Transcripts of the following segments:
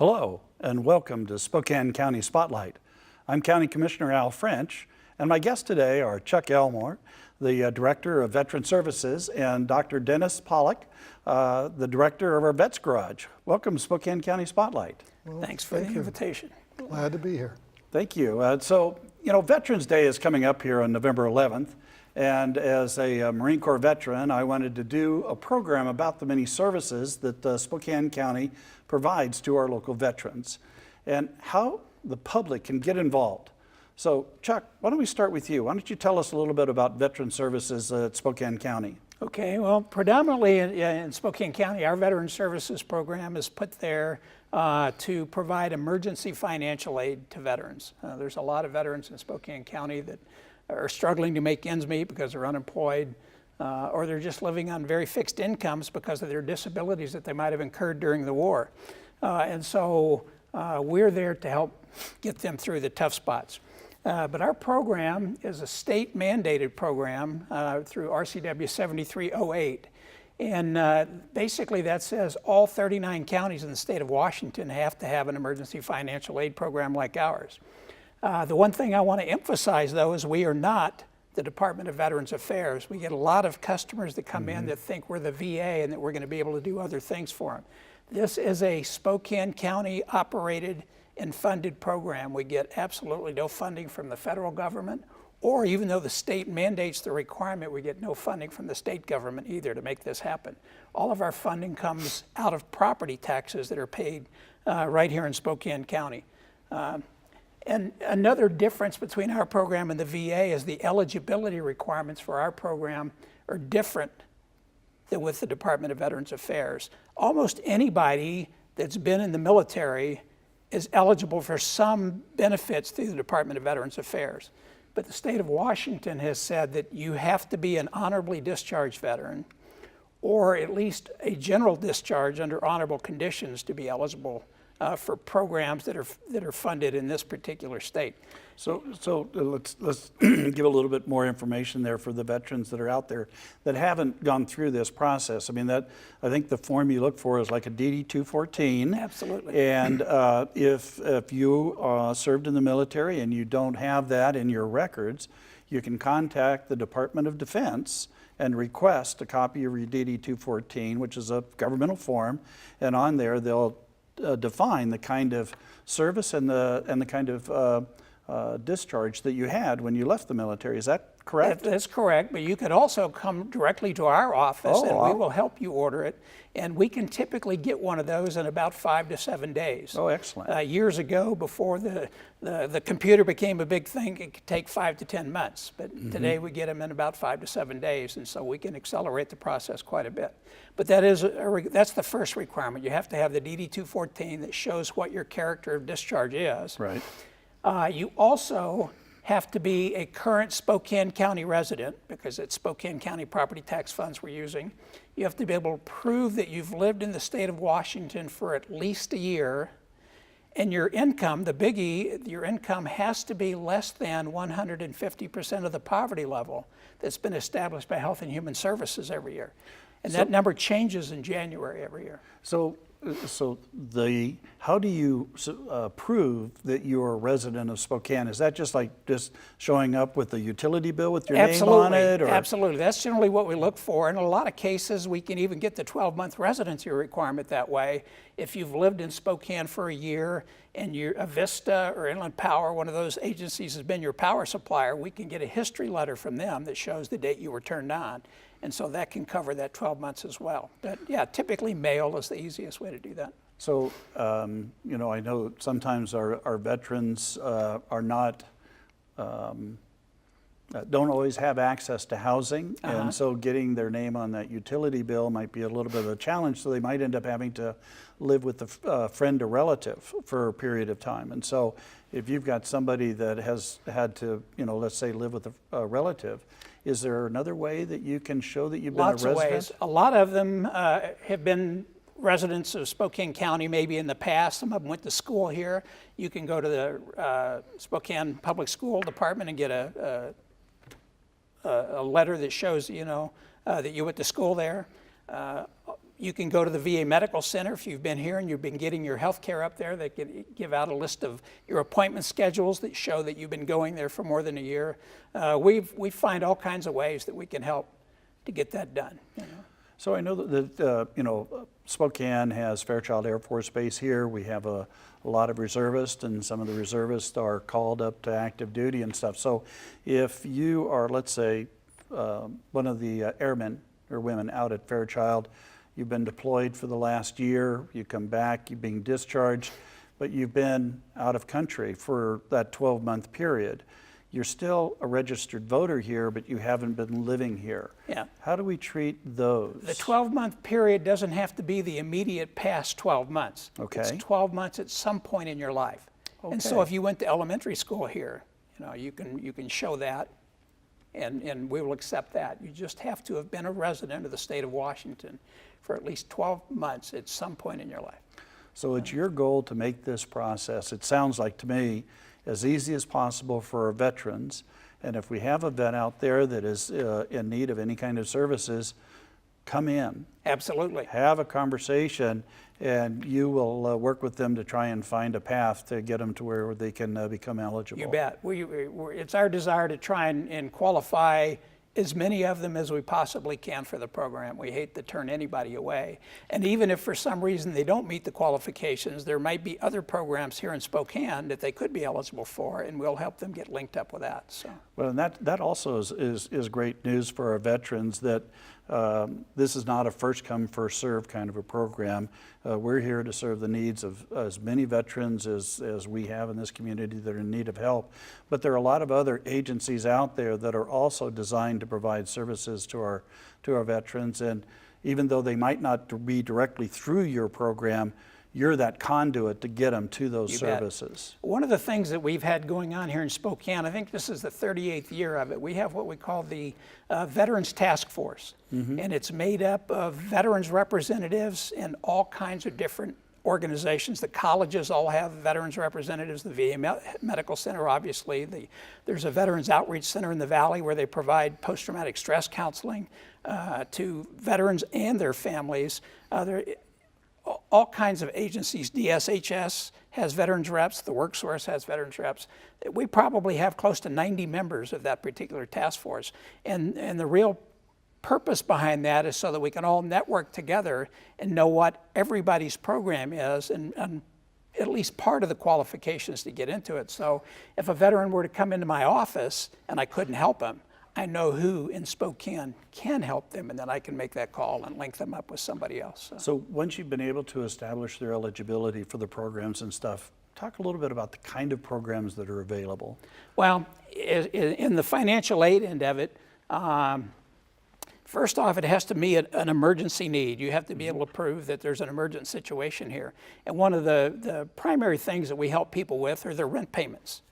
Hello, and welcome to Spokane County Spotlight. I'm County Commissioner Al French, and my guests today are Chuck Elmore, the Director of Veteran Services, and Dr. Dennis Pollack, the Director of our Vets Garage. Welcome to Spokane County Spotlight. Well, thanks for the invitation. Glad to be here. Thank you. So, Veterans Day is coming up here on November 11th, and as a Marine Corps veteran, I wanted to do a program about the many services that Spokane County provides to our local veterans and how the public can get involved. So, Chuck, why don't we start with you? Why don't you tell us a little bit about Veteran Services at Spokane County? Okay, well, predominantly in Spokane County, our Veteran Services program is put there to provide emergency financial aid to veterans. There's a lot of veterans in Spokane County that are struggling to make ends meet because they're unemployed, or they're just living on very fixed incomes because of their disabilities that they might have incurred during the war. And so we're there to help get them through the tough spots. But our program is a state mandated program through RCW 7308. And basically that says all 39 counties in the state of Washington have to have an emergency financial aid program like ours. The one thing I want to emphasize, though, is we are not the Department of Veterans Affairs. We get a lot of customers that come in that think we're the VA and that we're going to be able to do other things for them. This is a Spokane County operated and funded program. We get absolutely no funding from the federal government, or even though the state mandates the requirement, we get no funding from the state government either to make this happen. All of our funding comes out of property taxes that are paid right here in Spokane County. And another difference between our program and the VA is the eligibility requirements for our program are different than with the Department of Veterans Affairs. Almost anybody that's been in the military is eligible for some benefits through the Department of Veterans Affairs. But the state of Washington has said that you have to be an honorably discharged veteran or at least a general discharge under honorable conditions to be eligible for programs that are funded in this particular state. So let's give a little bit more information there for the veterans that are out there that haven't gone through this process. I mean, I think the form you look for is like a DD-214. Absolutely. And if you served in the military and you don't have that in your records, you can contact the Department of Defense and request a copy of your DD-214, which is a governmental form, and on there they'll define the kind of service and the kind of discharge that you had when you left the military. Is that correct? That's correct, but you could also come directly to our office and we will help you order it. And we can typically get one of those in about 5 to 7 days. Oh, excellent. Years ago, before the computer became a big thing, it could take 5 to 10 months. But today we get them in about 5 to 7 days, and so we can accelerate the process quite a bit. But that's the first requirement. You have to have the DD-214 that shows what your character of discharge is. Right. You also have to be a current Spokane County resident, because it's Spokane County property tax funds we're using. You have to be able to prove that you've lived in the state of Washington for at least a year, and your income, the biggie, your income has to be less than 150% of the poverty level that's been established by Health and Human Services every year. And that number changes in January every year. So how do you prove that you're a resident of Spokane? Is that just showing up with a utility bill with your name on it? Or? Absolutely. That's generally what we look for. In a lot of cases, we can even get the 12-month residency requirement that way. If you've lived in Spokane for a year and you're Avista or Inland Power, one of those agencies has been your power supplier, we can get a history letter from them that shows the date you were turned on. And so that can cover that 12 months as well. But yeah, typically mail is the easiest way to do that. So, I know sometimes our veterans are not, don't always have access to housing. And so getting their name on that utility bill might be a little bit of a challenge. So they might end up having to live with a friend or relative for a period of time. And so if you've got somebody that has had to, let's say live with a relative, is there another way that you can show that you've been a resident? Lots of ways. A lot of them have been residents of Spokane County maybe in the past. Some of them went to school here. You can go to the Spokane Public School Department and get a letter that shows, that you went to school there. You can go to the VA Medical Center if you've been here and you've been getting your health care up there. They can give out a list of your appointment schedules that show that you've been going there for more than a year. We find all kinds of ways that we can help to get that done. So I know that Spokane has Fairchild Air Force Base here. We have a lot of reservists, and some of the reservists are called up to active duty and stuff. So if you are, let's say, one of the airmen or women out at Fairchild, you've been deployed for the last year, you come back, you're being discharged, but you've been out of country for that 12-month period. You're still a registered voter here, but you haven't been living here. Yeah. How do we treat those? The 12-month period doesn't have to be the immediate past 12 months. Okay. It's 12 months at some point in your life. Okay. And so if you went to elementary school here, you can show that, and we will accept that. You just have to have been a resident of the state of Washington for at least 12 months at some point in your life. So it's your goal to make this process, it sounds like to me, as easy as possible for our veterans. And if we have a vet out there that is in need of any kind of services, come in. Absolutely. Have a conversation, and you will work with them to try and find a path to get them to where they can become eligible. You bet. It's our desire to try and qualify as many of them as we possibly can for the program. We hate to turn anybody away. And even if for some reason they don't meet the qualifications, there might be other programs here in Spokane that they could be eligible for, and we'll help them get linked up with that. So. Well, and that also is great news for our veterans, that this is not a first come, first serve kind of a program. We're here to serve the needs of as many veterans as we have in this community that are in need of help. But there are a lot of other agencies out there that are also designed to provide services to our veterans. And even though they might not be directly through your program, you're that conduit to get them to those services. One of the things that we've had going on here in Spokane, I think this is the 38th year of it, we have what we call the Veterans Task Force. And it's made up of veterans representatives in all kinds of different organizations. The colleges all have veterans representatives, the VA Medical Center, obviously. There's a Veterans Outreach Center in the Valley where they provide post-traumatic stress counseling to veterans and their families. All kinds of agencies. DSHS has veterans reps, the WorkSource has veterans reps. We probably have close to 90 members of that particular task force. And the real purpose behind that is so that we can all network together and know what everybody's program is and at least part of the qualifications to get into it. So if a veteran were to come into my office and I couldn't help him, I know who in Spokane can help them, and then I can make that call and link them up with somebody else. So once you've been able to establish their eligibility for the programs and stuff, talk a little bit about the kind of programs that are available. Well, in the financial aid end of it, first off, it has to meet an emergency need. You have to be able to prove that there's an emergent situation here. And one of the primary things that we help people with are their rent payments.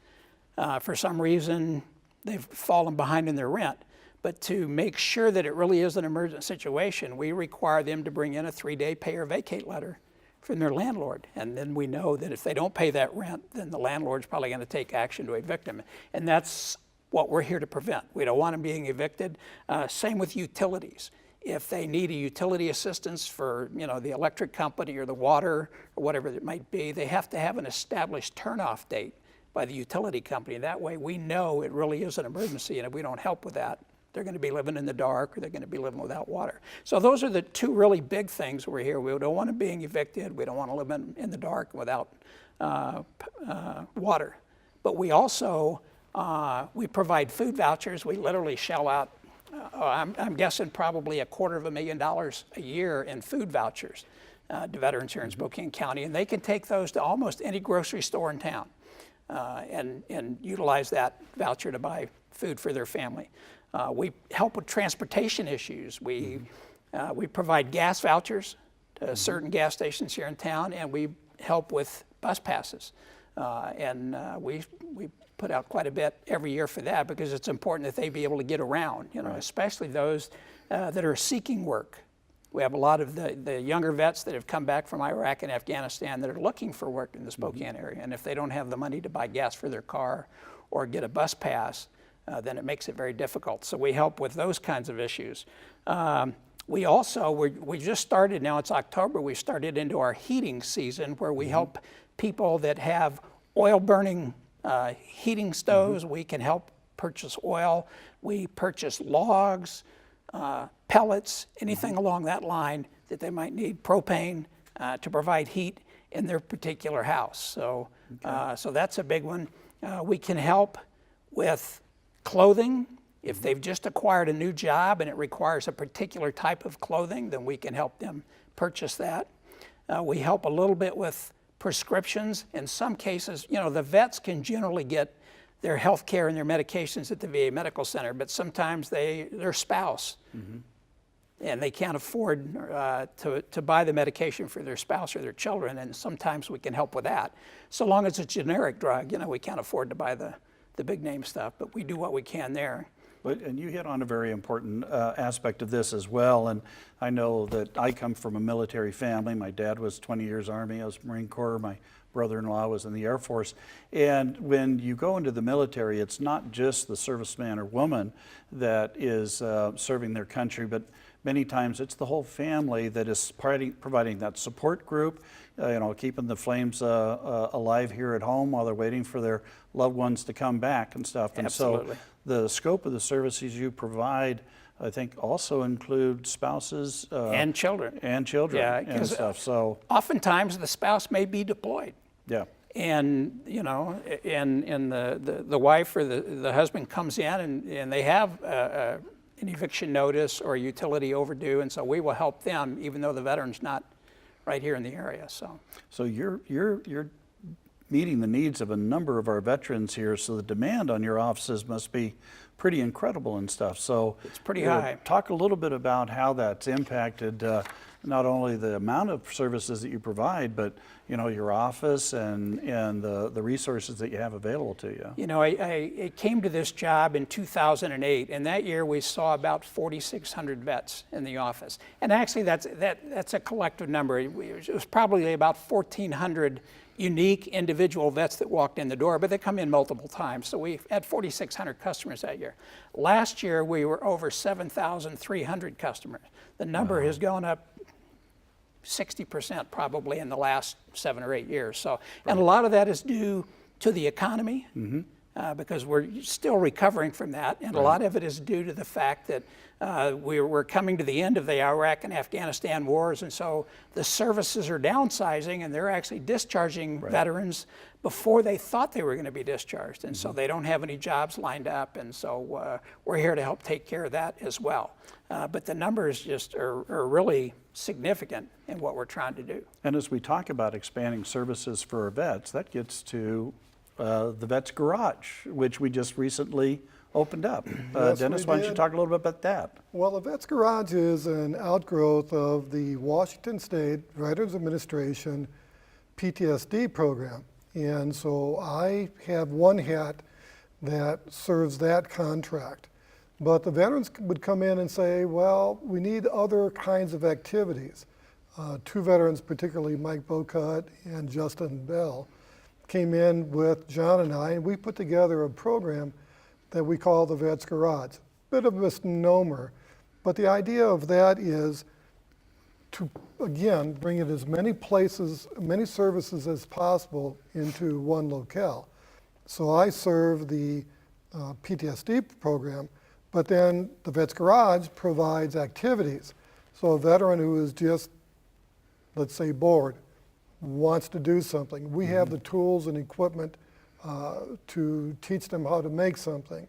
For some reason, they've fallen behind in their rent. But to make sure that it really is an emergent situation, we require them to bring in a 3-day pay or vacate letter from their landlord. And then we know that if they don't pay that rent, then the landlord's probably going to take action to evict them. And that's what we're here to prevent. We don't want them being evicted. Same with utilities. If they need a utility assistance for the electric company or the water or whatever it might be, they have to have an established turnoff date by the utility company. That way we know it really is an emergency, and if we don't help with that, they're going to be living in the dark or they're going to be living without water. So those are the two really big things we're here. We don't want them being evicted. We don't want to live in the dark without water. But we also, we provide food vouchers. We literally shell out, I'm guessing probably $250,000 a year in food vouchers to veterans here in Spokane County, and they can take those to almost any grocery store in town. And utilize that voucher to buy food for their family. We help with transportation issues. We provide gas vouchers to certain gas stations here in town, and we help with bus passes. We put out quite a bit every year for that because it's important that they be able to get around, especially those that are seeking work. We have a lot of the younger vets that have come back from Iraq and Afghanistan that are looking for work in the Spokane area. And if they don't have the money to buy gas for their car or get a bus pass, then it makes it very difficult. So we help with those kinds of issues. We also, we just started, now it's October, we started into our heating season where we help people that have oil burning heating stoves. We can help purchase oil. We purchase logs, pellets, anything along that line that they might need, propane to provide heat in their particular house. So, so that's a big one. We can help with clothing. If they've just acquired a new job and it requires a particular type of clothing, then we can help them purchase that. We help a little bit with prescriptions. In some cases, you know, the vets can generally get their health care and their medications at the VA Medical Center, but sometimes their spouse, and they can't afford to buy the medication for their spouse or their children, and sometimes we can help with that. So long as it's a generic drug, you know, we can't afford to buy the big name stuff, but we do what we can there. And you hit on a very important aspect of this as well. And I know that I come from a military family. My dad was 20 years Army. I was Marine Corps. My brother-in-law was in the Air Force. And when you go into the military, it's not just the serviceman or woman that is serving their country, but many times it's the whole family that is providing that support group, you know, keeping the flames alive here at home while they're waiting for their loved ones to come back and stuff. And Absolutely. so the scope of the services you provide, I think, also include spouses And children. Yeah, and stuff. So oftentimes the spouse may be deployed. yeah. And, you know, and the wife or the husband comes in and they have an eviction notice or utility overdue, and so we will help them even though the veteran's not right here in the area. So you're meeting the needs of a number of our veterans here, so the demand on your offices must be pretty incredible and stuff. So it's pretty high. Talk a little bit about how that's impacted not only the amount of services that you provide, but you know, your office and the resources that you have available to you. You know, I came to this job in 2008, and that year we saw about 4,600 vets in the office. And actually, that's a collective number. It was probably about 1,400 unique individual vets that walked in the door, but they come in multiple times. So we had 4,600 customers that year. Last year, we were over 7,300 customers. The number has gone up 60% probably in the last 7 or 8 years. So, and a lot of that is due to the economy, because we're still recovering from that, and a lot of it is due to the fact that we're coming to the end of the Iraq and Afghanistan wars, and so the services are downsizing, and they're actually discharging veterans before they thought they were going to be discharged, and so they don't have any jobs lined up, and so we're here to help take care of that as well. But the numbers just are really significant in what we're trying to do. And as we talk about expanding services for our vets, that gets to the Vets Garage, which we just recently opened up. Yes, Dennis, why don't you talk a little bit about that? Well, the Vets Garage is an outgrowth of the Washington State Veterans Administration PTSD program. And so I have one hat that serves that contract. But the veterans would come in and say, well, we need other kinds of activities. Two veterans, particularly Mike Bocut and Justin Bell, came in with John and I, and we put together a program that we call the Vets Garage. Bit of a misnomer, but the idea of that is to, again, bring in as many places, many services as possible into one locale. So I serve the PTSD program, but then the Vets Garage provides activities. So a veteran who is just, let's say, bored, wants to do something, we have the tools and equipment to teach them how to make something.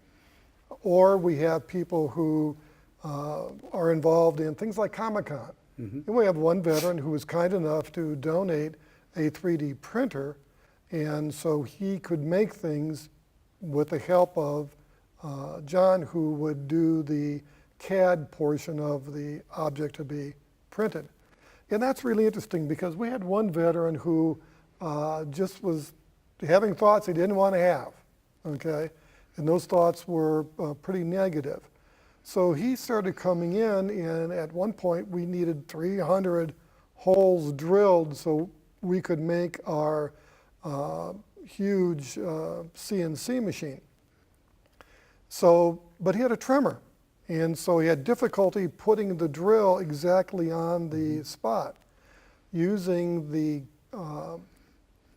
Or we have people who are involved in things like Comic-Con. And we have one veteran who was kind enough to donate a 3D printer, and so he could make things with the help of John, who would do the CAD portion of the object to be printed. And that's really interesting because we had one veteran who just was having thoughts he didn't want to have, okay? And those thoughts were pretty negative. So he started coming in, and at one point we needed 300 holes drilled so we could make our huge CNC machine. So, but he had a tremor, And so he had difficulty putting the drill exactly on the spot. Using the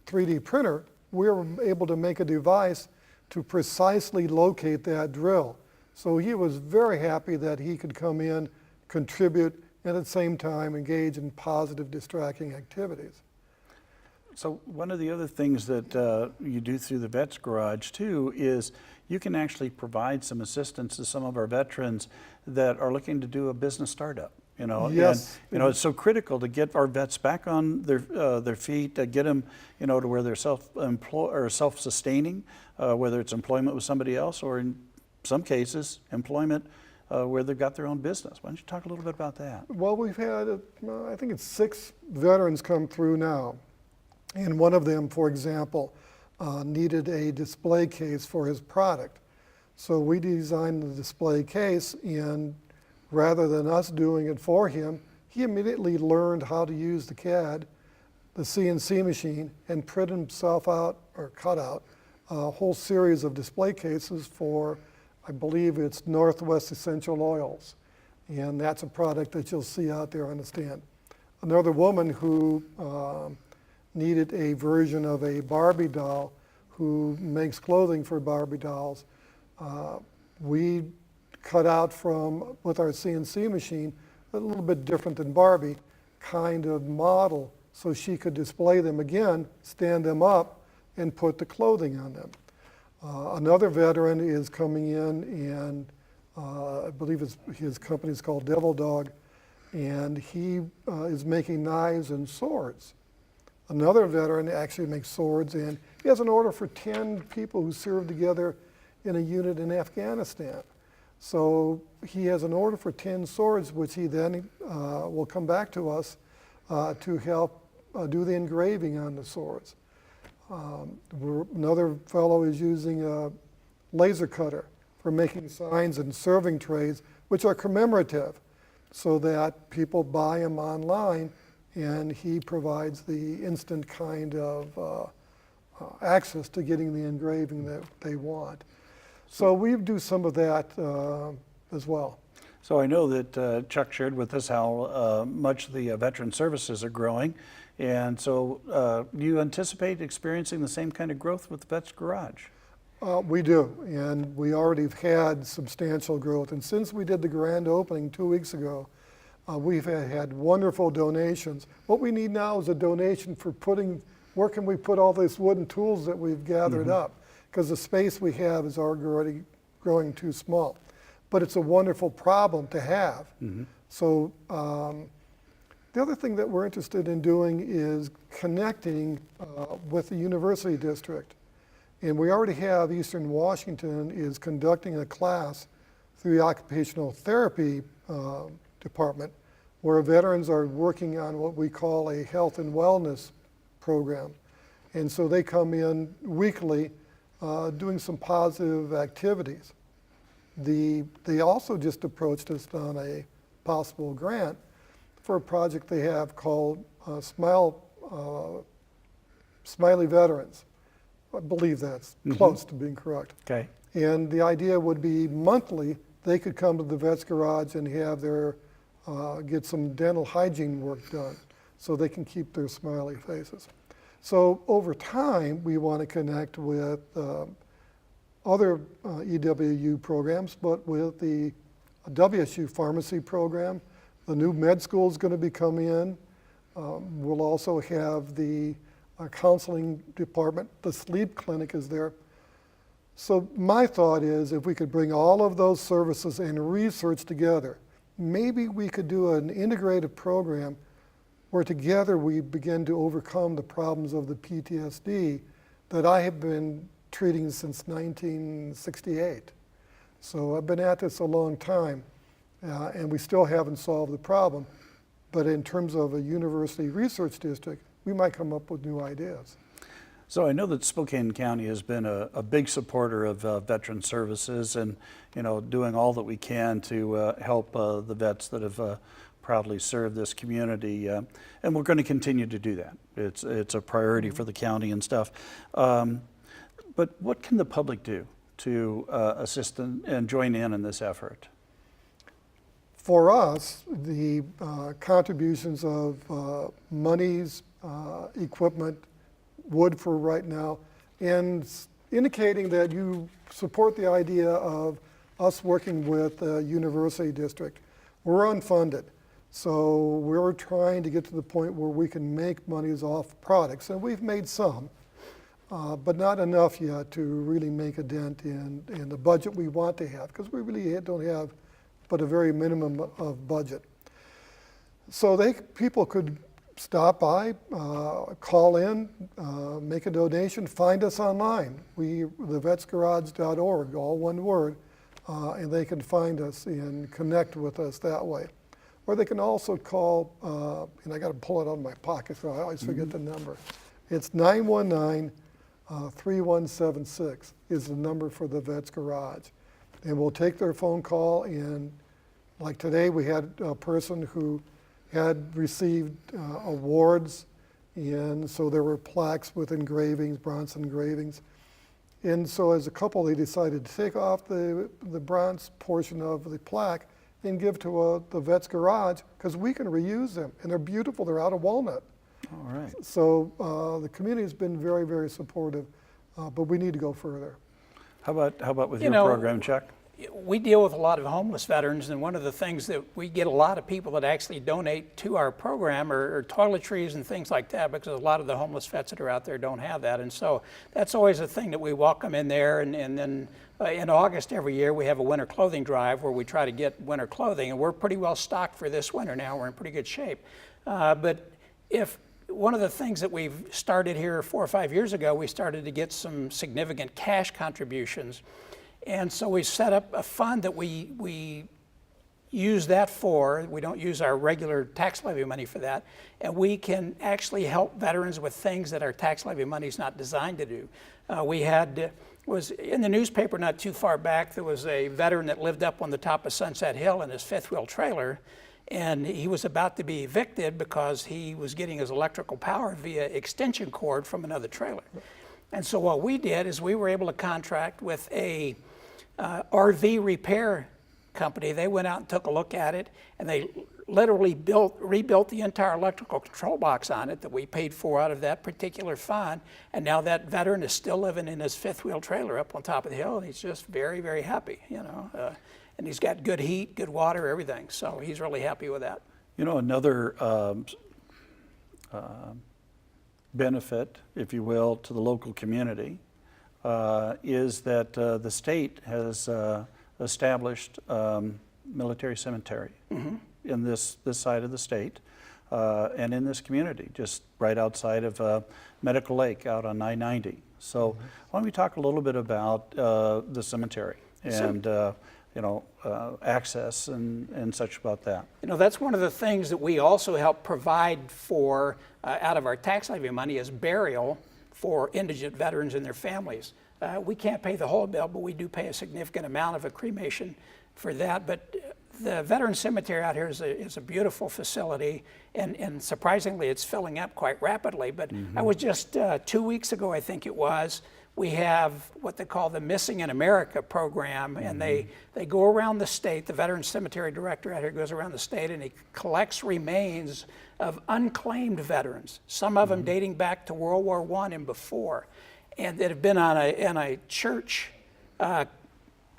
3D printer, we were able to make a device to precisely locate that drill. So he was very happy that he could come in, contribute, and at the same time engage in positive distracting activities. So one of the other things that you do through the Vets Garage too is you can actually provide some assistance to some of our veterans that are looking to do a business startup. You know, Yes. and, you know, it's so critical to get our vets back on their feet, to get them, you know, to where they're self-sustaining, whether it's employment with somebody else or in some cases employment where they've got their own business. Why don't you talk a little bit about that? Well, we've had, I think it's 6 veterans come through now. And one of them, for example, needed a display case for his product. So we designed the display case, and rather than us doing it for him, he immediately learned how to use the CAD, the CNC machine, and print himself out, or cut out, a whole series of display cases for, I believe it's Northwest Essential Oils. And that's a product that you'll see out there on the stand. Another woman who needed a version of a Barbie doll, who makes clothing for Barbie dolls. We cut out from, with our CNC machine, a little bit different than Barbie, kind of model so she could display them again, stand them up, and put the clothing on them. Another veteran is coming in, and I believe his company is called Devil Dog, and he is making knives and swords. Another veteran actually makes swords, and he has an order for 10 people who served together in a unit in Afghanistan. So he has an order for 10 swords, which he then will come back to us to help do the engraving on the swords. Another fellow is using a laser cutter for making signs and serving trays, which are commemorative, so that people buy them online, and he provides the instant kind of access to getting the engraving that they want. So we do some of that as well. So I know that Chuck shared with us how much the veteran services are growing. And so do you anticipate experiencing the same kind of growth with the Vets Garage? We do, and we already have had substantial growth. And since we did the grand opening 2 weeks ago, we've had wonderful donations. What we need now is a donation for where can we put all these wooden tools that we've gathered up? Because the space we have is already growing too small. But it's a wonderful problem to have. So the other thing that we're interested in doing is connecting with the university district. And we already have Eastern Washington is conducting a class through the occupational therapy department where veterans are working on what we call a health and wellness program. And so they come in weekly doing some positive activities. They also just approached us on a possible grant for a project they have called Smiley Veterans. I believe that's close to being correct. Okay. And the idea would be monthly, they could come to the Vets Garage and have their, get some dental hygiene work done so they can keep their smiley faces. So over time, we want to connect with other EWU programs, but with the WSU pharmacy program. The new med school is going to be coming in. We'll also have the counseling department. The sleep clinic is there. So my thought is if we could bring all of those services and research together, maybe we could do an integrated program where together we begin to overcome the problems of the PTSD that I have been treating since 1968. So I've been at this a long time, and we still haven't solved the problem. But in terms of a university research district, we might come up with new ideas. So I know that Spokane County has been a big supporter of veteran services, and doing all that we can to help the vets that have proudly served this community, and we're going to continue to do that. It's a priority for the county and stuff. But what can the public do to assist and join in this effort? For us, the contributions of monies, equipment, wood for right now, and indicating that you support the idea of us working with the university district. We're unfunded, so we're trying to get to the point where we can make monies off products, and we've made some, but not enough yet to really make a dent in the budget we want to have, because we really don't have but a very minimum of budget. So people could stop by, call in, make a donation, find us online. thevetsgarage.org, all one word, and they can find us and connect with us that way. Or they can also call, and I got to pull it out of my pocket, so I always forget the number. It's 919-3176 is the number for the Vets Garage. And we'll take their phone call, and like today, we had a person who had received awards, and so there were plaques with engravings, bronze engravings. And so as a couple, they decided to take off the bronze portion of the plaque and give to the Vets Garage, because we can reuse them, and they're beautiful, they're out of walnut. All right. So the community has been very, very supportive, but we need to go further. How about with You your know, program, Chuck? We deal with a lot of homeless veterans, and one of the things that we get a lot of people that actually donate to our program are toiletries and things like that, because a lot of the homeless vets that are out there don't have that. And so that's always a thing that we welcome in there. And then in August every year, we have a winter clothing drive where we try to get winter clothing, and we're pretty well stocked for this winter now. We're in pretty good shape. But if one of the things that we've started here 4 or 5 years ago, we started to get some significant cash contributions. And so we set up a fund that we use that for. We don't use our regular tax levy money for that. And we can actually help veterans with things that our tax levy money is not designed to do. Was in the newspaper not too far back, there was a veteran that lived up on the top of Sunset Hill in his fifth wheel trailer. And he was about to be evicted because he was getting his electrical power via extension cord from another trailer. And so what we did is we were able to contract with a RV repair company. They went out and took a look at it, and they literally rebuilt the entire electrical control box on it that we paid for out of that particular fund. And now that veteran is still living in his fifth wheel trailer up on top of the hill, and he's just very, very happy, and he's got good heat, good water, everything. So he's really happy with that. You know, another benefit, if you will, to the local community is that the state has established military cemetery in this side of the state and in this community, just right outside of Medical Lake out on I-90. So why don't we talk a little bit about the cemetery and access and such about that. That's one of the things that we also help provide for out of our tax levy money is burial for indigent veterans and their families. We can't pay the whole bill, but we do pay a significant amount of a cremation for that. But the Veteran Cemetery out here is a beautiful facility, and surprisingly, it's filling up quite rapidly. But I was just 2 weeks ago, I think it was, we have what they call the Missing in America program, and they go around the state. The Veteran Cemetery Director out here goes around the state, and he collects remains of unclaimed veterans, some of them dating back to World War I and before, and that have been in a church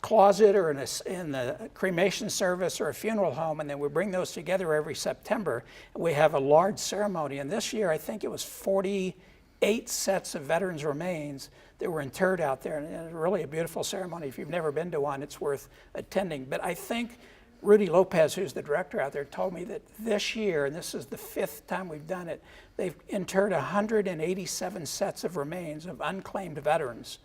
closet or in the cremation service or a funeral home, and then we bring those together every September. We have a large ceremony, and this year I think it was 48 sets of veterans' remains that were interred out there, and it's really a beautiful ceremony. If you've never been to one, it's worth attending. But I think Rudy Lopez, who's the director out there, told me that this year, and this is the 5th time we've done it, they've interred 187 sets of remains of unclaimed veterans.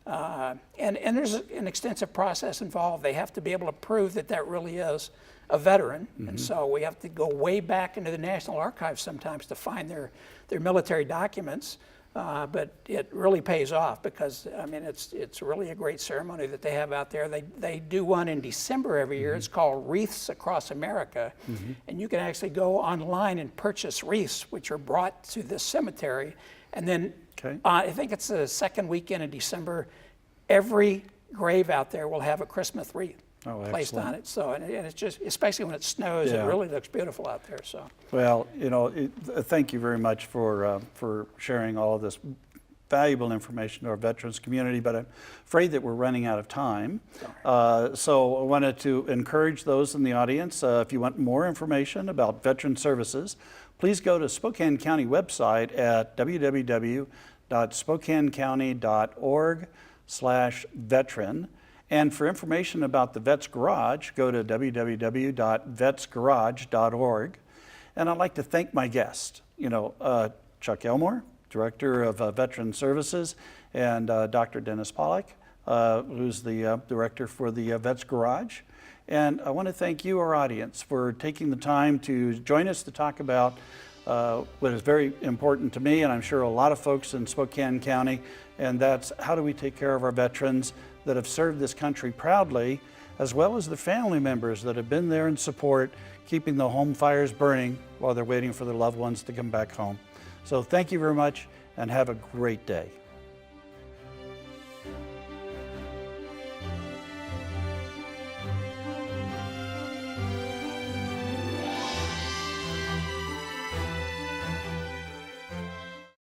And there's an extensive process involved. They have to be able to prove that that really is a veteran. And so we have to go way back into the National Archives sometimes to find their military documents. But it really pays off because, I mean, it's really a great ceremony that they have out there. They do one in December every year. It's called Wreaths Across America. And you can actually go online and purchase wreaths, which are brought to this cemetery. And then I think it's the second weekend in December, every grave out there will have a Christmas wreath. placed on excellent. it. So, and it's just, especially when it snows, Yeah. it really looks beautiful out there. So, Well, thank you very much for sharing all of this valuable information to our veterans community, but I'm afraid that we're running out of time. So I wanted to encourage those in the audience, if you want more information about veteran services, please go to Spokane County website at www.spokanecounty.org/veteran. And for information about the Vets Garage, go to www.vetsgarage.org. And I'd like to thank my guest, Chuck Elmore, Director of Veteran Services, and Dr. Dennis Pollack, who's the Director for the Vets Garage. And I want to thank you, our audience, for taking the time to join us to talk about what is very important to me, and I'm sure a lot of folks in Spokane County, and that's how do we take care of our veterans that have served this country proudly, as well as the family members that have been there in support, keeping the home fires burning while they're waiting for their loved ones to come back home. So thank you very much, and have a great day.